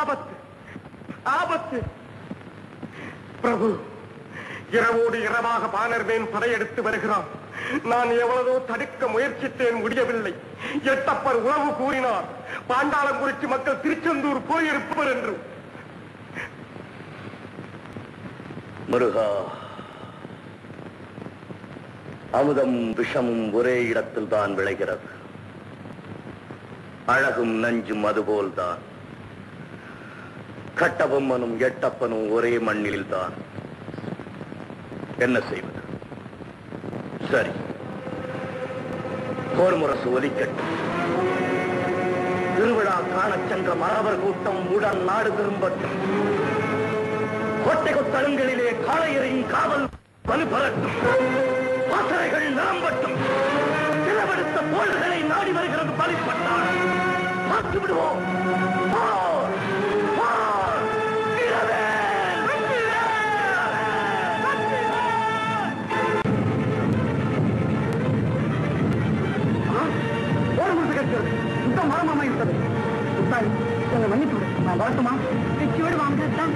ஆபத்து ஆபத்து. பிரபு, இரவோடு இரவாக பானர்வேன் படையெடுத்து வருகிறான். நான் எவ்வளவோ தடுக்க முயற்சித்தேன், முடியவில்லை. எட்டப்பர் உறவு கூறினார், பாண்டாளங்குறிச்சி மக்கள் திருச்செந்தூர் போயிருப்பவர் என்று. முருகா, அமுதம் விஷமும் ஒரே இடத்தில் தான் விளைகிறது. அழகும் நஞ்சும் அதுபோல்தான். கட்டபொம்மனும் எட்டப்பனும் ஒரே மண்ணில் தான். என்ன செய்வது? சரி, போர் முரசு ஒலிக்கட்டும். திருவிழா காணச் சென்ற மறவர் கூட்டம் உடன் நாடு திரும்பட்டும். கோட்டை கொத்தளங்களிலே காளையரின் காவல் வலுப்பெறட்டும். பாசறைகள் நிரம்பட்டும். நிலவெடுத்த தோள்களை நாடி வருகிறது பலிப்பட்டால் பார்த்து விடுவோம். மரம் அமைத்தது. மன்னிப்பு நான் வரட்டுமா? வெற்றியோடு வாங்கத்தான்